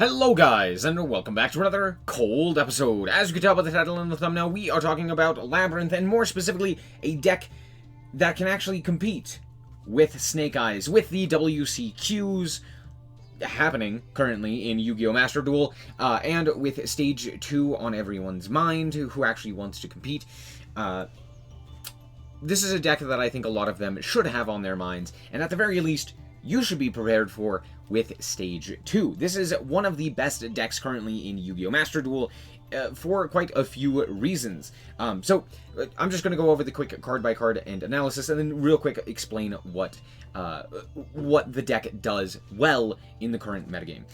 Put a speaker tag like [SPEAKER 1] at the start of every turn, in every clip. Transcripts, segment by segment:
[SPEAKER 1] Hello guys, and welcome back to another cold episode. As you can tell by the title and the thumbnail, we are talking about Labrynth, and more specifically, a deck that can actually compete with SnowiKs, with the WCQs happening currently in Yu-Gi-Oh! Master Duel, and with Stage 2 on everyone's mind, who actually wants to compete. This is a deck that I think a lot of them should have on their minds, and at the very least, you should be prepared for with Stage 2. This is one of the best decks currently in Yu-Gi-Oh! Master Duel for quite a few reasons. So I'm just going to go over the quick card-by-card and analysis, and then real quick explain what the deck does well in the current metagame.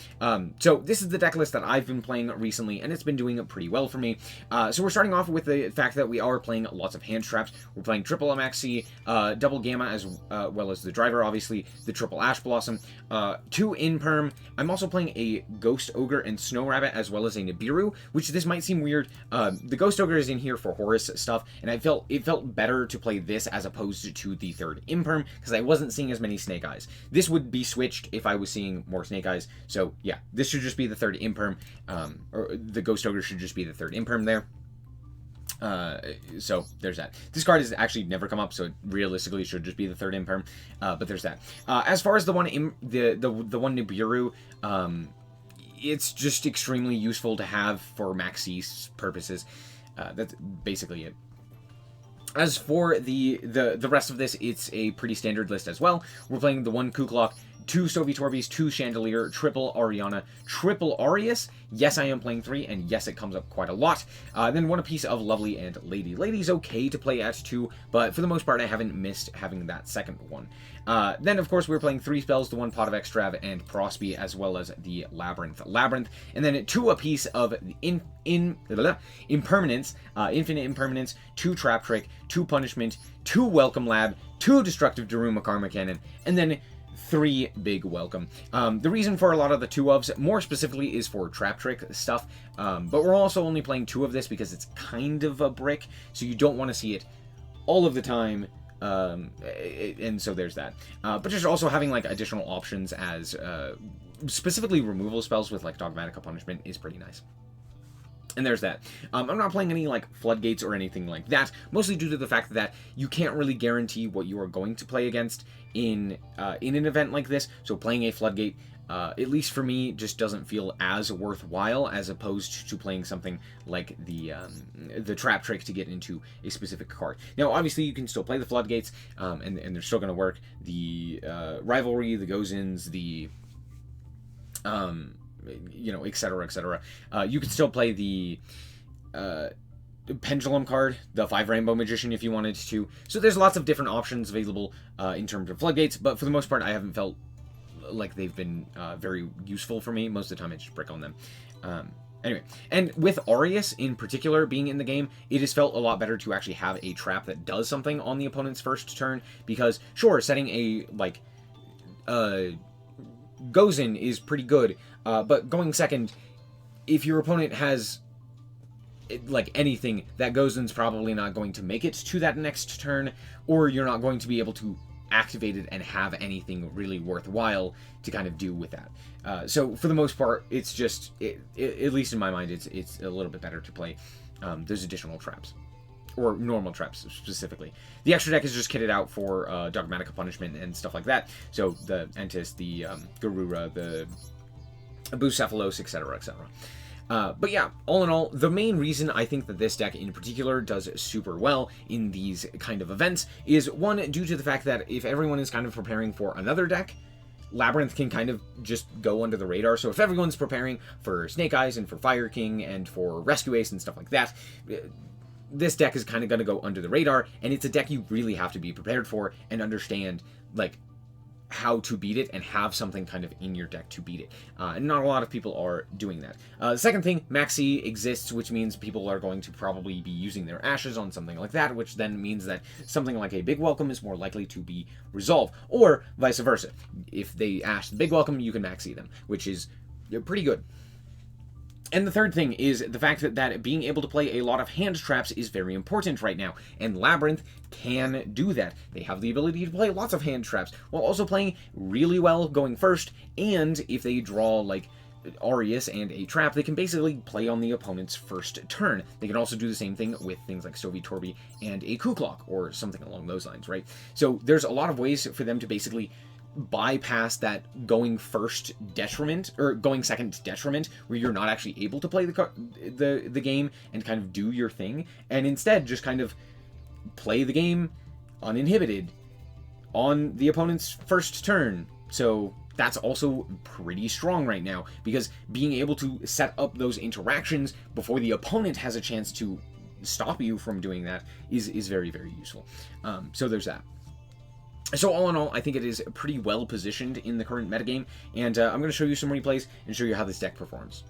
[SPEAKER 1] So this is the deck list that I've been playing recently, and it's been doing pretty well for me. So we're starting off with the fact that we are playing lots of hand traps. We're playing triple MXC, double Gamma, as well as the driver, obviously, the triple Ash Blossom, 2 Imperm. I'm also playing a Ghost Ogre and Snow Rabbit, as well as a Nibiru, which this might seem weird. The Ghost Ogre is in here for Horus stuff, and it felt better to play this as opposed to the third Imperm, because I wasn't seeing as many SnowiKs. This would be switched if I was seeing more SnowiKs, so yeah, this should just be the third Imperm, or the Ghost Ogre should just be the third Imperm there. So there's that. This card has actually never come up, so it realistically should just be the third Imperm, but there's that. As far as the one the one Nibiru, it's just extremely useful to have for Maxi purposes. That's basically it. As for the rest of this, it's a pretty standard list as well. We're playing the 1 Kuklok, 2 Stovey two Chandelier, triple Ariana, triple Aureus. Yes, I am playing 3, and yes, it comes up quite a lot. Then one piece of Lovely and Lady. Lady's okay to play at 2, but for the most part, I haven't missed having that second one. Then, of course, we're playing 3 spells, the 1 Pot of Extrav and Prosby, as well as the Labrynth, and then 2 apiece of Impermanence, Infinite Impermanence, 2 Trap Trick, 2 Punishment, 2 Welcome Lab, 2 Destructive Daruma Karma Cannon, and then 3 Big Welcome. The reason for a lot of the 2-ofs, more specifically, is for Trap Trick stuff, but we're also only playing 2 of this because it's kind of a brick, so you don't want to see it all of the time, and so there's that. But just also having, like, additional options as, specifically removal spells with, like, Dogmatica Punishment is pretty nice. And there's that. I'm not playing any, like, floodgates or anything like that, mostly due to the fact that you can't really guarantee what you are going to play against in an event like this, so playing a floodgate, at least for me, just doesn't feel as worthwhile as opposed to playing something like the Trap Trick to get into a specific card. Now, obviously, you can still play the floodgates, and they're still going to work. The Rivalry, the Gozins, the you know, etc., etc. You could still play the Pendulum card, the 5 Rainbow Magician, if you wanted to. So there's lots of different options available in terms of floodgates, but for the most part, I haven't felt like they've been very useful for me. Most of the time, I just brick on them. Anyway, and with Aureus in particular being in the game, it has felt a lot better to actually have a trap that does something on the opponent's first turn, because, sure, setting a, like, goes in is pretty good, but going second, if your opponent has, like, anything, that goes in's probably not going to make it to that next turn, or you're not going to be able to activate it and have anything really worthwhile to kind of do with that. So for the most part, it's just, at least in my mind, it's a little bit better to play those additional traps. Or normal traps, specifically. The extra deck is just kitted out for Dogmatica Punishment and stuff like that. So the Entis, the Garura, the Bucephalos, etc., etc. But yeah, all in all, the main reason I think that this deck in particular does super well in these kind of events is, one, due to the fact that if everyone is kind of preparing for another deck, Labrynth can kind of just go under the radar. So if everyone's preparing for SnowiKs and for Fire King and for Rescue Ace and stuff like that, this deck is kind of going to go under the radar, and it's a deck you really have to be prepared for and understand, like, how to beat it and have something kind of in your deck to beat it. And not a lot of people are doing that. The second thing, Maxi exists, which means people are going to probably be using their ashes on something like that, which then means that something like a Big Welcome is more likely to be resolved, or vice versa. If they ash the Big Welcome, you can Maxi them, which is pretty good. And the third thing is the fact that being able to play a lot of hand traps is very important right now, and Labrynth can do that. They have the ability to play lots of hand traps, while also playing really well going first, and if they draw, like, Aureus and a trap, they can basically play on the opponent's first turn. They can also do the same thing with things like Stovey Torby and a Coup Clock, or something along those lines, right? So there's a lot of ways for them to basically bypass that going first detriment, or going second detriment, where you're not actually able to play the game and kind of do your thing, and instead just kind of play the game uninhibited on the opponent's first turn. So that's also pretty strong right now, because being able to set up those interactions before the opponent has a chance to stop you from doing that is very, very useful. So there's that. So all in all, I think it is pretty well positioned in the current metagame, and I'm going to show you some replays and show you how this deck performs.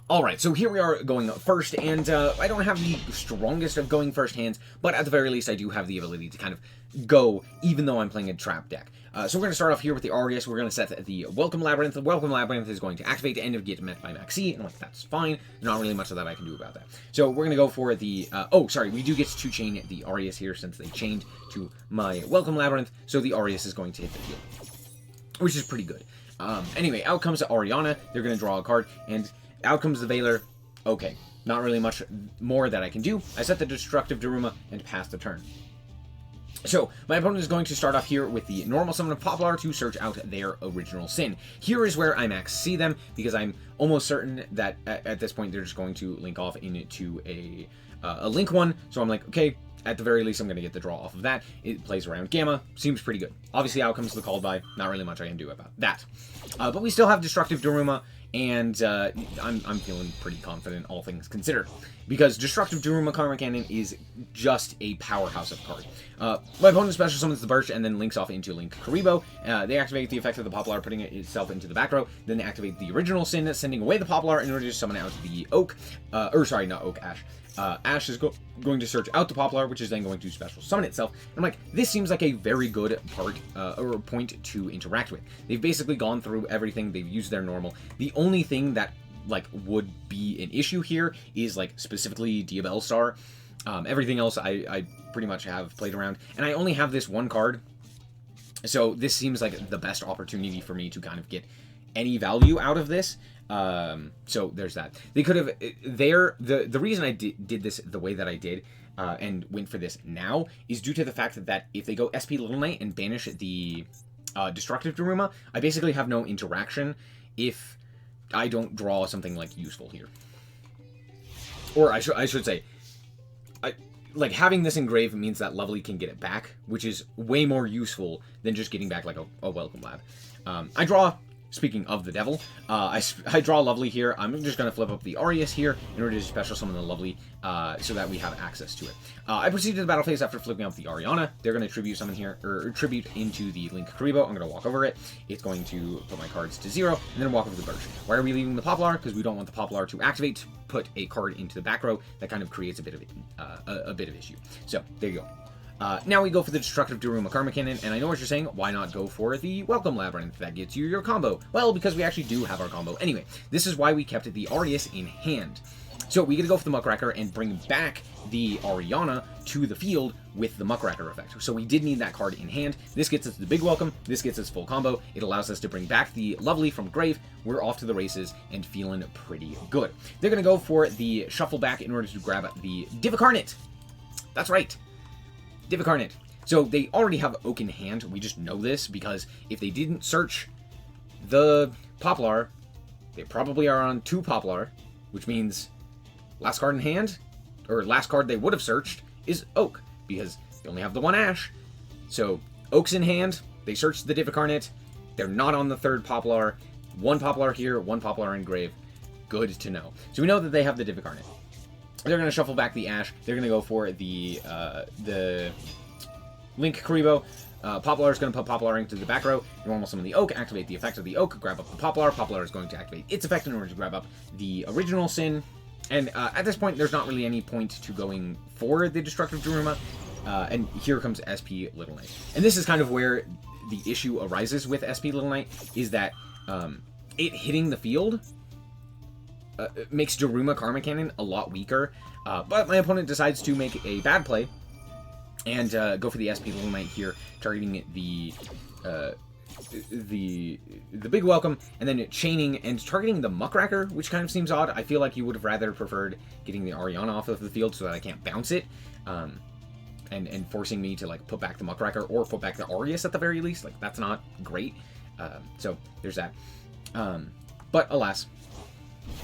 [SPEAKER 1] Alright, so here we are going first, and I don't have the strongest of going first hands, but at the very least I do have the ability to kind of go, even though I'm playing a trap deck. So we're going to start off here with the Aureus. We're going to set the Welcome Labrynth. The Welcome Labrynth is going to activate and get met by Maxi, and I'm like, that's fine. Not really much of that I can do about that. So we're going to go for the... oh, sorry, we do get to chain the Aureus here, since they chained to my Welcome Labrynth, so the Aureus is going to hit the field, which is pretty good. Anyway, out comes Orianna. They're going to draw a card, and out comes the Veiler. Okay, not really much more that I can do. I set the Destructive Daruma and pass the turn. So, my opponent is going to start off here with the normal summon of Poplar to search out their original sin. Here is where I max see them, because I'm almost certain that at this point they're just going to link off into a link one. So I'm like, okay, at the very least I'm going to get the draw off of that. It plays around Gamma, seems pretty good. Obviously out comes the Called By, not really much I can do about that. But we still have Destructive Daruma, and I'm feeling pretty confident, all things considered, because Destructive Daruma Karma Cannon is just a powerhouse of card. My opponent special summons the Birch and then links off into Link Karibo. They activate the effect of the Poplar, putting it itself into the back row. Then they activate the original sin, sending away the Poplar in order to summon out the Oak. Or sorry, not Oak, Ash. Ash is going to search out the Poplar, which is then going to special summon itself. And I'm like, this seems like a very good part, or point to interact with. They've basically gone through everything. They've used their normal. The only thing that, like, would be an issue here is, like, specifically Diabell Star. Everything else I pretty much have played around. And I only have this one card. So this seems like the best opportunity for me to kind of get any value out of this. So there's that. They could have the reason I did this the way that I did and went for this now is due to the fact that if they go SP Little Knight and banish the Destructive Daruma, I basically have no interaction if I don't draw something like useful here. Or I should say, like having this engrave means that Lovely can get it back, which is way more useful than just getting back like a Welcome Lab. I draw. Speaking of the devil, I draw Lovely here. I'm just going to flip up the Aureus here in order to special summon the Lovely so that we have access to it. I proceed to the battle phase after flipping up the Orianna. They're going to tribute summon here, or tribute into the Link Karibo. I'm going to walk over it. It's going to put my cards to 0, and then walk over the Birch. Why are we leaving the Poplar? Because we don't want the Poplar to activate, put a card into the back row. That kind of creates a bit of issue. So, there you go. Now we go for the Destructive Daruma Karma Cannon, and I know what you're saying, why not go for the Welcome Labrynth? That gets you your combo. Well, because we actually do have our combo. Anyway, this is why we kept the Aureus in hand. So we get to go for the Muckracker and bring back the Orianna to the field with the Muckracker effect. So we did need that card in hand. This gets us the big welcome. This gets us full combo. It allows us to bring back the Lovely from Grave. We're off to the races and feeling pretty good. They're going to go for the Shuffle back in order to grab the Divicarnate. That's right. Divicarnate. So they already have Oak in hand. We just know this because if they didn't search the Poplar, they probably are on 2 Poplar, which means last card in hand, or last card they would have searched, is Oak, because they only have the 1 Ash. So Oak's in hand, they searched the Divicarnate, they're not on the 3rd Poplar, 1 Poplar here, 1 Poplar in Grave. Good to know. So we know that they have the Divicarnate. They're going to shuffle back the Ash. They're going to go for the Link Karibo. Poplar is going to put Poplar into the back row. Normal summon the Oak, activate the effect of the Oak, grab up the Poplar. Poplar is going to activate its effect in order to grab up the original sin. And at this point, there's not really any point to going for the Destructive Daruma. And here comes SP Little Knight. And this is kind of where the issue arises with SP Little Knight, is that it hitting the field makes Daruma Karma Cannon a lot weaker, but my opponent decides to make a bad play and go for the SP Little Knight here, targeting the the big welcome, and then chaining and targeting the Muckracker, which kind of seems odd. I feel like you would have rather preferred getting the Ariana off of the field so that I can't bounce it, and forcing me to like put back the Muckracker or put back the Aureus at the very least. Like, that's not great. So there's that. But alas,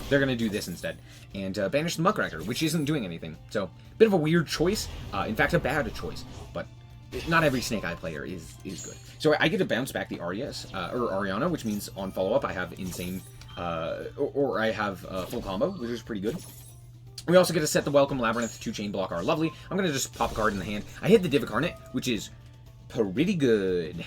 [SPEAKER 1] they're going to do this instead and banish the Muckracker, which isn't doing anything. So, bit of a weird choice. In fact, a bad choice. But not every Snake Eye player is good. So I get to bounce back the Aureus, or Ariana, which means on follow-up I have insane, or I have full combo, which is pretty good. We also get to set the Welcome Labrynth to chain block our lovely. I'm going to just pop a card in the hand. I hit the Divicarnate, which is pretty good.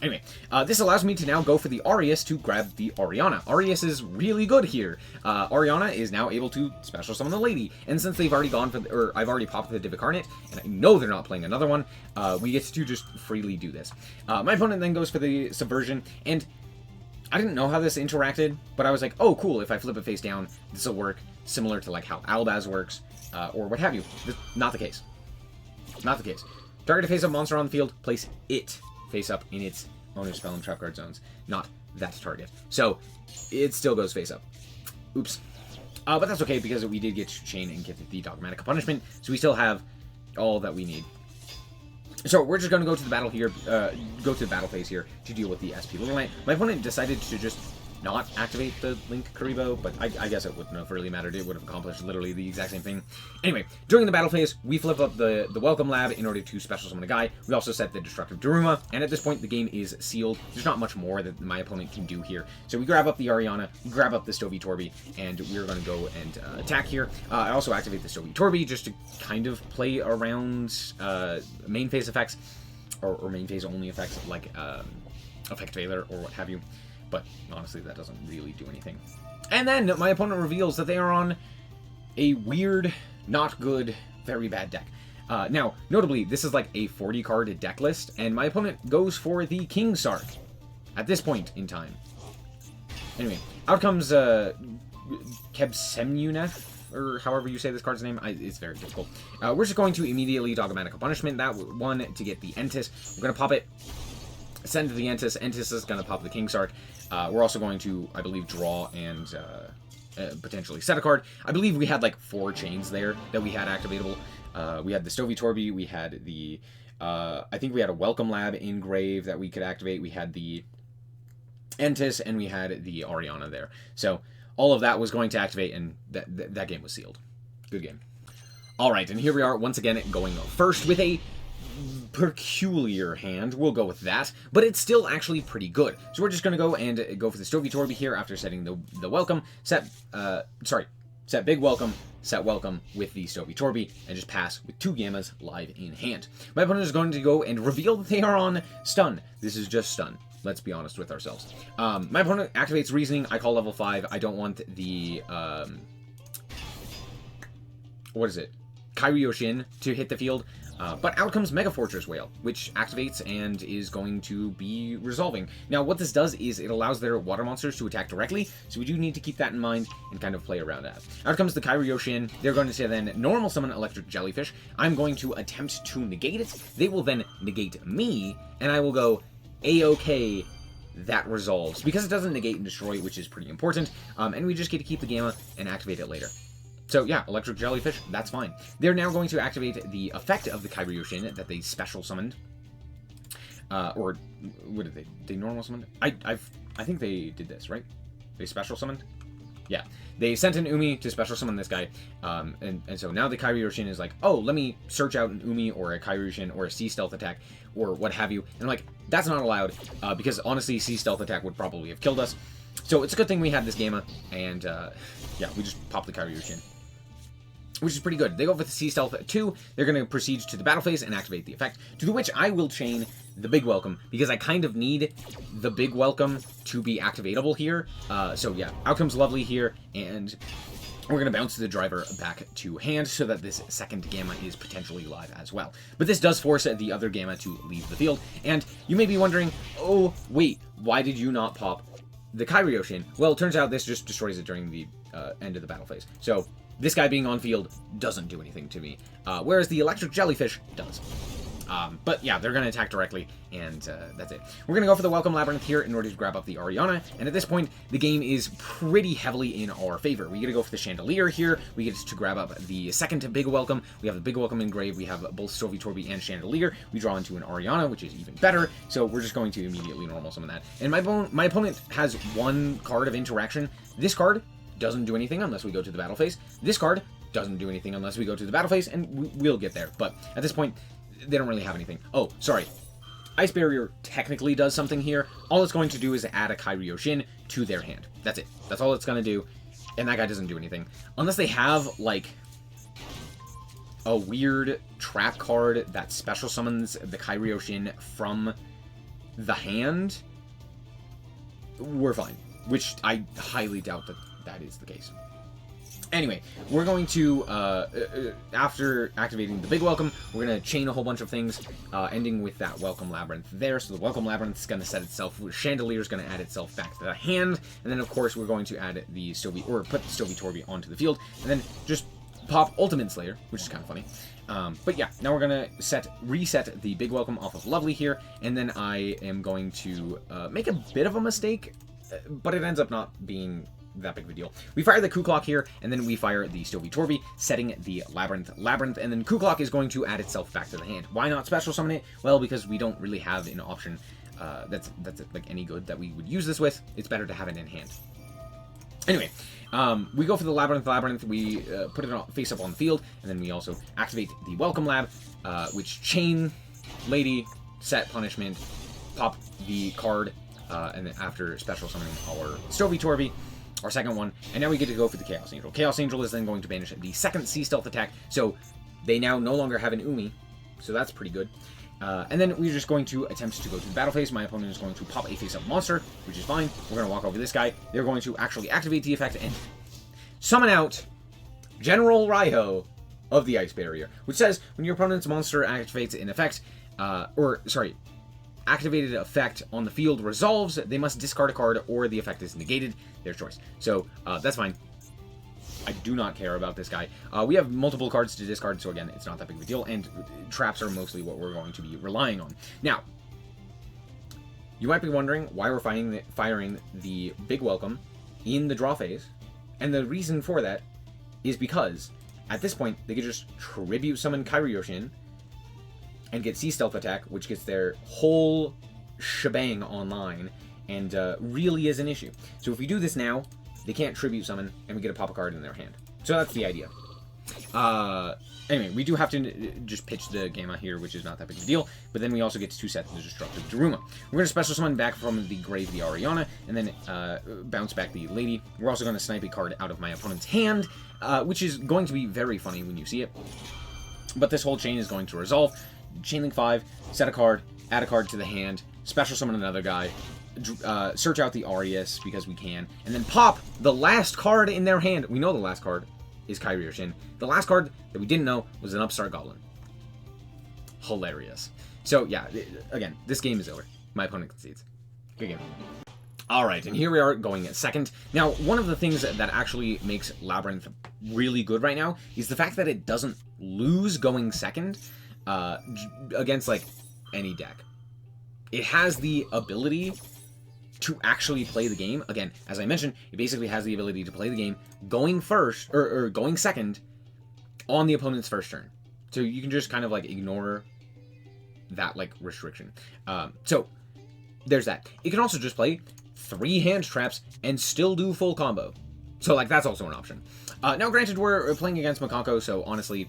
[SPEAKER 1] Anyway, this allows me to now go for the Aureus to grab the Ariana. Aureus is really good here. Ariana is now able to special summon the lady. And since they've already gone for or I've already popped the Divicarnate, and I know they're not playing another one, we get to just freely do this. My opponent then goes for the Subversion, and I didn't know how this interacted, but I was like, oh, cool, if I flip it face down, this will work similar to like how Albaz works, or what have you. Not the case. Not the case. Target a face-up monster on the field, place it face up in its owner's spell and trap card zones, not that target. So it still goes face up. Oops. But that's okay because we did get to chain and get the dogmatic punishment, so we still have all that we need. So we're just going to go to the battle here, go to the battle phase here to deal with the SP Little Knight. My opponent decided to just not activate the Link Karibo, but I guess it wouldn't have really mattered. It would have accomplished literally the exact same thing. Anyway, during the battle phase, we flip up the Welcome Lab in order to special summon a guy. We also set the Destructive Daruma, and at this point, the game is sealed. There's not much more that my opponent can do here. So we grab up the Ariana, we grab up the Stovey Torby, and we're going to go and attack here. I also activate the Stovey Torby just to kind of play around main phase effects, or main phase only effects, like Effect Veiler or what have you. But honestly, that doesn't really do anything. And then my opponent reveals that they are on a weird, not good, very bad deck. Now, notably, this is like a 40-card deck list, and my opponent goes for the King Sark at this point in time. Anyway, out comes Kebsemyuneth, or however you say this card's name. It's very difficult. We're just going to immediately Dogmatic Punishment that one to get the Entis. We're going to pop it. Send to the Entis. Entis is going to pop the King Sark. We're also going to, I believe, draw and potentially set a card. I believe we had like 4 chains there that we had activatable. We had the Stovey Torby. We had the, I think we had a Welcome Lab in Grave that we could activate. We had the Entis, and we had the Ariana there. So all of that was going to activate, and that game was sealed. Good game. All right, and here we are once again going first with a peculiar hand. We'll go with that, but it's still actually pretty good. So we're just going to go and go for the Stovey Torby here after setting the welcome. Set big welcome, set welcome with the Stovey Torby, and just pass with 2 Gammas live in hand. My opponent is going to go and reveal that they are on stun. This is just stun. Let's be honest with ourselves. My opponent activates Reasoning. I call level 5. I don't want the, what is it? Kairyu-Shin to hit the field. But out comes Mega Fortress Whale, which activates and is going to be resolving. Now, what this does is it allows their water monsters to attack directly, so we do need to keep that in mind and kind of play around that. Out comes the Kairyu-Shin. They're going to say then normal summon Electric Jellyfish. I'm going to attempt to negate it. They will then negate me, and I will go A-OK. That resolves, because it doesn't negate and destroy, which is pretty important, and we just get to keep the Gamma and activate it later. So yeah, Electric Jellyfish, that's fine. They're now going to activate the effect of the Kairyu-Shin that they special summoned. Or what did they? They normal summoned? I think they did this, right? They special summoned? Yeah. They sent an Umi to special summon this guy. And so now the Kairyu-Shin is like, oh, let me search out an Umi or a Kairyu-Shin or a Sea Stealth attack or what have you. And I'm like, that's not allowed, because honestly, Sea Stealth attack would probably have killed us. So it's a good thing we had this Gamma, and yeah, we just popped the Kairyu-Shin, which is pretty good. They go for the Sea Stealth 2. They're going to proceed to the battle phase and activate the effect, to which I will chain the Big Welcome, because I kind of need the Big Welcome to be activatable here. So yeah, out comes Lovely here, and we're going to bounce the driver back to hand so that this second Gamma is potentially live as well. But this does force the other Gamma to leave the field, and you may be wondering, oh, wait, why did you not pop the Kairyu-Shin? Well, it turns out this just destroys it during the end of the battle phase. So this guy being on field doesn't do anything to me, whereas the Electric Jellyfish does. But yeah, they're going to attack directly, and that's it. We're going to go for the Welcome Labrynth here in order to grab up the Ariana, and at this point, the game is pretty heavily in our favor. We get to go for the Chandelier here, we get to grab up the second Big Welcome, we have the Big Welcome engraved, we have both SnowiKs and Chandelier, we draw into an Ariana, which is even better, so we're just going to immediately normal summon that. And my opponent has one card of interaction. This card doesn't do anything unless we go to the battle phase. This card doesn't do anything unless we go to the battle phase, and we'll get there. But at this point, they don't really have anything. Oh, sorry. Ice Barrier technically does something here. All it's going to do is add a Kairyu-Shin to their hand. That's it. That's all it's going to do. And that guy doesn't do anything. Unless they have, like, a weird trap card that special summons the Kairyu-Shin from the hand, we're fine. Which I highly doubt that that is the case. Anyway, we're going to, after activating the Big Welcome, we're going to chain a whole bunch of things, ending with that Welcome Labrynth there. So the Welcome Labrynth is going to set itself, Chandelier is going to add itself back to the hand, and then of course we're going to add the put the SnowiKs onto the field, and then just pop Ultimate Slayer, which is kind of funny. But yeah, now we're going to reset the Big Welcome off of Lovely here, and then I am going to make a bit of a mistake, but it ends up not being that big of a deal. We fire the Ku-Klok here, and then we fire the SnowiKs, setting the Labrynth, and then Ku-Klok is going to add itself back to the hand. Why not special summon it? Well, because we don't really have an option that's like any good that we would use this with. It's better to have it in hand. Anyway, we go for the Labrynth, we put it face up on the field, and then we also activate the Welcome Lab, which chain Lady, set punishment, pop the card, and then after special summoning our SnowiKs, our second one, and now we get to go for the Chaos Angel. Chaos Angel is then going to banish the second Sea Stealth attack, so they now no longer have an Umi, so that's pretty good. And then we're just going to attempt to go to the battle phase. My opponent is going to pop a face-up monster, which is fine. We're going to walk over this guy. They're going to actually activate the effect and summon out General Raiho of the Ice Barrier, which says when your opponent's monster activates an effect, activated effect on the field resolves, they must discard a card or the effect is negated. Their choice. So that's fine. I do not care about this guy. We have multiple cards to discard, so again, it's not that big of a deal, and traps are mostly what we're going to be relying on. Now, you might be wondering why we're firing the Big Welcome in the draw phase, and the reason for that is because at this point, they could just tribute summon Kairyu-Shin and get Sea Stealth attack, which gets their whole shebang online, and really is an issue. So if we do this now, they can't tribute summon, and we get a pop a card in their hand. So that's the idea. Anyway, we do have to just pitch the Gamma here, which is not that big of a deal, but then we also get to set the Destructive Daruma. We're going to special summon back from the grave the Ariana, and then bounce back the Lady. We're also going to snipe a card out of my opponent's hand, which is going to be very funny when you see it. But this whole chain is going to resolve. Chainlink 5, set a card, add a card to the hand, special summon another guy, search out the Arias because we can, and then pop the last card in their hand. We know the last card is Kairyu-Shin. The last card that we didn't know was an Upstart Goblin. Hilarious. So yeah, again, this game is over. My opponent concedes. Good game. Alright, and here we are going at second. Now, one of the things that actually makes Labrynth really good right now is the fact that it doesn't lose going second against, like, any deck. It has the ability to actually play the game. Again, as I mentioned, it basically has the ability to play the game going first, or going second, on the opponent's first turn. So you can just kind of, like, ignore that, like, restriction. So, there's that. It can also just play 3 hand traps and still do full combo. So, like, that's also an option. Now, granted, we're playing against Mikanko, so honestly,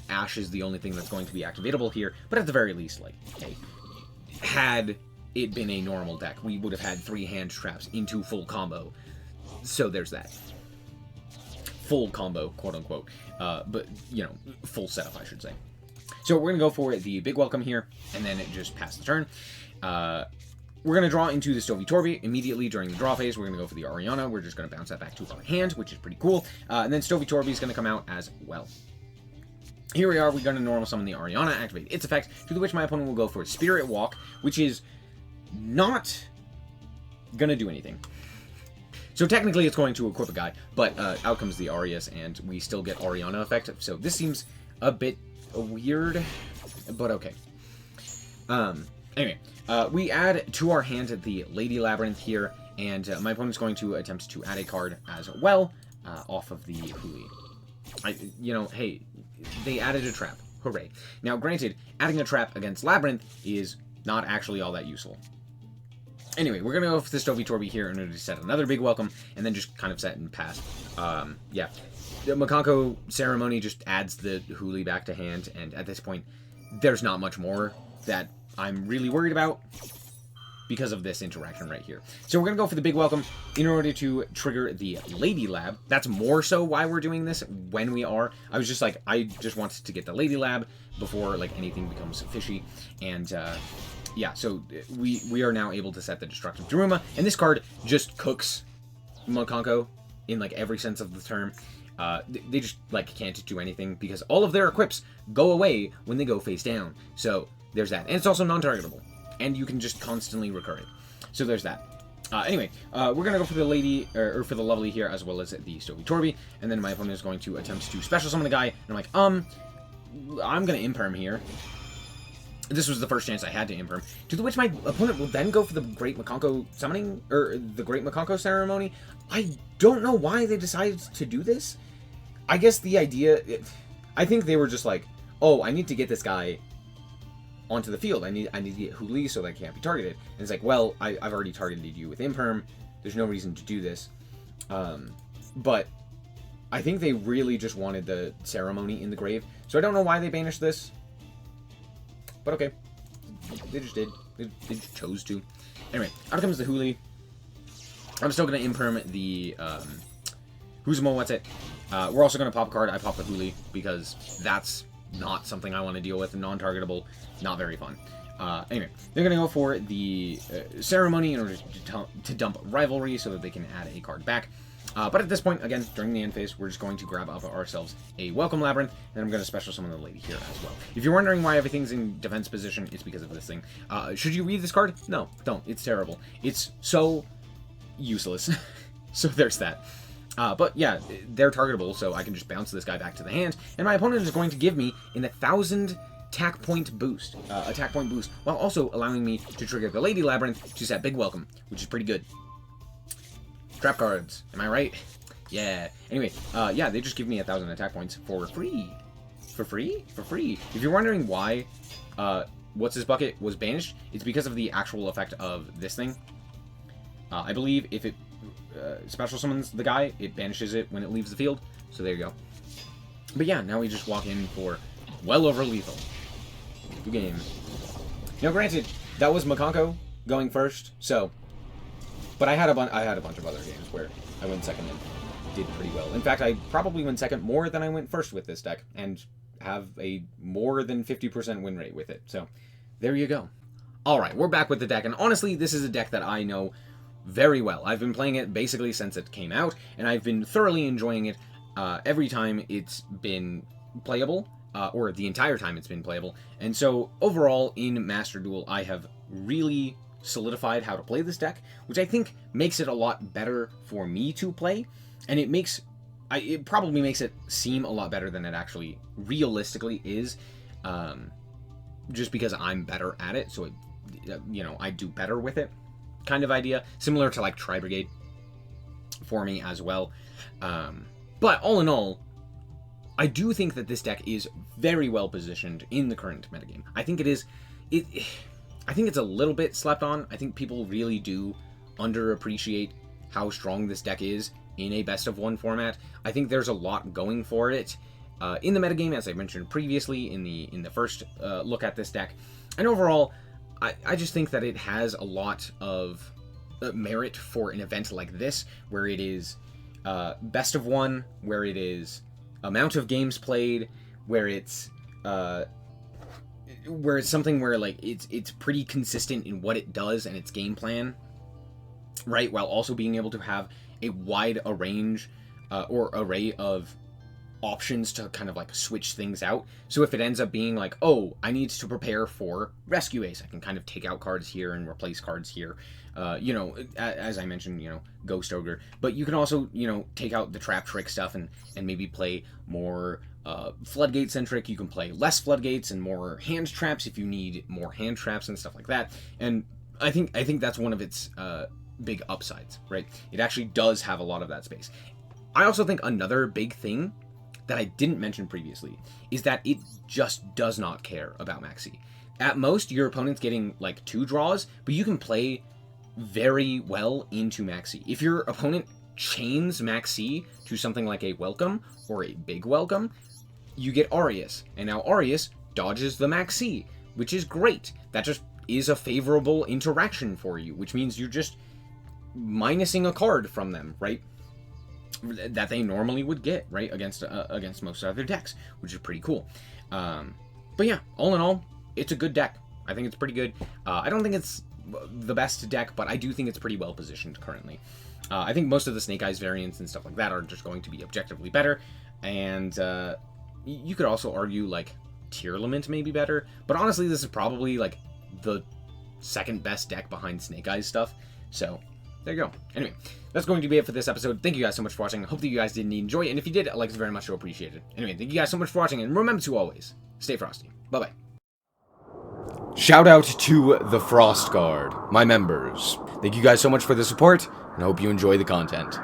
[SPEAKER 1] Ash is the only thing that's going to be activatable here, but at the very least, like, hey, had it been a normal deck, we would have had 3 hand traps into full combo. So there's that. Full combo, quote-unquote. But, you know, full setup, I should say. So we're going to go for the Big Welcome here, and then just pass the turn. We're going to draw into the SnowiKs immediately during the draw phase. We're going to go for the Ariana. We're just going to bounce that back to our hand, which is pretty cool. And then SnowiKs is going to come out as well. Here we are. We're going to normal summon the Ariana, activate its effect, to which my opponent will go for Spirit Walk, which is not going to do anything. So technically it's going to equip a guy, but out comes the Arias, and we still get Ariana effect. So this seems a bit weird, but okay. Anyway, we add to our hand the Lady Labrynth here, and my opponent's going to attempt to add a card as well off of the Huli. Hey, they added a trap. Hooray. Now, granted, adding a trap against Labrynth is not actually all that useful. Anyway, we're going to go for the Snowitorbi here in order to set another big welcome, and then just kind of set and pass. Yeah. The Mikanko ceremony just adds the Huli back to hand, and at this point, there's not much more that I'm really worried about because of this interaction right here. So we're going to go for the big welcome in order to trigger the Lady Lab. That's more so why we're doing this when we are. I was just like, I just wanted to get the Lady Lab before like anything becomes fishy. And yeah, so we are now able to set the Destructive Daruma. And this card just cooks Mikanko in like every sense of the term. They just like can't do anything because all of their equips go away when they go face down. So there's that. And it's also non-targetable. And you can just constantly recur it. So there's that. Anyway, we're going to go for the Lady, or for the Lovely here, as well as the Snowitorbi. And then my opponent is going to attempt to special summon the guy. And I'm like, I'm going to Imperm here. This was the first chance I had to Imperm. To which my opponent will then go for the Great Mikanko Summoning, or the Great Mikanko Ceremony. I don't know why they decided to do this. I guess the idea, I think they were just like, oh, I need to get this guy onto the field. I need to get Huli so that I can't be targeted. And it's like, well, I've already targeted you with Imperm. There's no reason to do this. But I think they really just wanted the ceremony in the grave. So I don't know why they banished this. But okay. They just did. They just chose to. Anyway, out comes the Huli. I'm still going to Imperm the Huzumo, what's it? We're also going to pop a card. I pop the Huli because that's not something I want to deal with. Non-targetable, not very fun. Anyway, they're going to go for the ceremony in order to dump Rivalry so that they can add a card back. But at this point, again, during the end phase, we're just going to grab up ourselves a Welcome Labrynth, and I'm going to special summon the Lady here as well. If you're wondering why everything's in defense position, it's because of this thing. Should you read this card? No, don't. It's terrible. It's so useless. So there's that. But yeah, they're targetable, so I can just bounce this guy back to the hand, and my opponent is going to give me an 1,000 attack point boost, while also allowing me to trigger the Lady Labrynth to set Big Welcome, which is pretty good. Trap cards, am I right? Yeah. Anyway, yeah, they just give me 1,000 attack points for free. For free? For free. If you're wondering why, What's His Bucket was banished, it's because of the actual effect of this thing. I believe if it special summons the guy, it banishes it when it leaves the field. So there you go. But yeah, now we just walk in for well over lethal. Good game. Now, granted, that was Mikanko going first, so. But I had a bunch of other games where I went second and did pretty well. In fact, I probably went second more than I went first with this deck, and have a more than 50% win rate with it. So there you go. All right, we're back with the deck, and honestly, this is a deck that I know very well. I've been playing it basically since it came out, and I've been thoroughly enjoying it every time it's been playable, or the entire time it's been playable. And so overall, in Master Duel, I have really solidified how to play this deck, which I think makes it a lot better for me to play, and it probably makes it seem a lot better than it actually realistically is, just because I'm better at it, so I do better with it. Kind of idea, similar to like Tri-Brigade for me as well. But all in all, I do think that this deck is very well positioned in the current metagame. I think it is. I think it's a little bit slept on. I think people really do underappreciate how strong this deck is in a best of one format. I think there's a lot going for it in the metagame, as I mentioned previously in the first look at this deck. And overall, I just think that it has a lot of merit for an event like this, where it is best of one, where it is amount of games played, where it's something where like it's pretty consistent in what it does and its game plan, right? While also being able to have a wide range or array of options to kind of like switch things out. So if it ends up being like, oh, I need to prepare for Rescue Ace, I can kind of take out cards here and replace cards here. You know, as I mentioned, you know, Ghost Ogre. But you can also, you know, take out the Trap Trick stuff and maybe play more Floodgate centric. You can play less Floodgates and more hand traps if you need more hand traps and stuff like that. And I think that's one of its big upsides, right? It actually does have a lot of that space. I also think another big thing that I didn't mention previously is that it just does not care about Maxi. At most, your opponent's getting like 2 draws, but you can play very well into Maxi. If your opponent chains Maxi to something like a Welcome or a Big Welcome, you get Aureus, and now Aureus dodges the Maxi, which is great. That just is a favorable interaction for you, which means you're just minusing a card from them, right? That they normally would get, right, against most other decks, which is pretty cool. But yeah, all in all, it's a good deck. I think it's pretty good. I don't think it's the best deck, but I do think it's pretty well positioned currently. I think most of the Snake Eyes variants and stuff like that are just going to be objectively better, and you could also argue like Tearlament may be better, but honestly, this is probably like the second best deck behind Snake Eyes stuff. So there you go. Anyway, that's going to be it for this episode. Thank you guys so much for watching. I hope that you guys did enjoy it, and if you did, I like it very much, so appreciate it. Anyway, thank you guys so much for watching, and remember to always stay frosty. Bye-bye. Shout out to the Frost Guard, my members. Thank you guys so much for the support, and I hope you enjoy the content.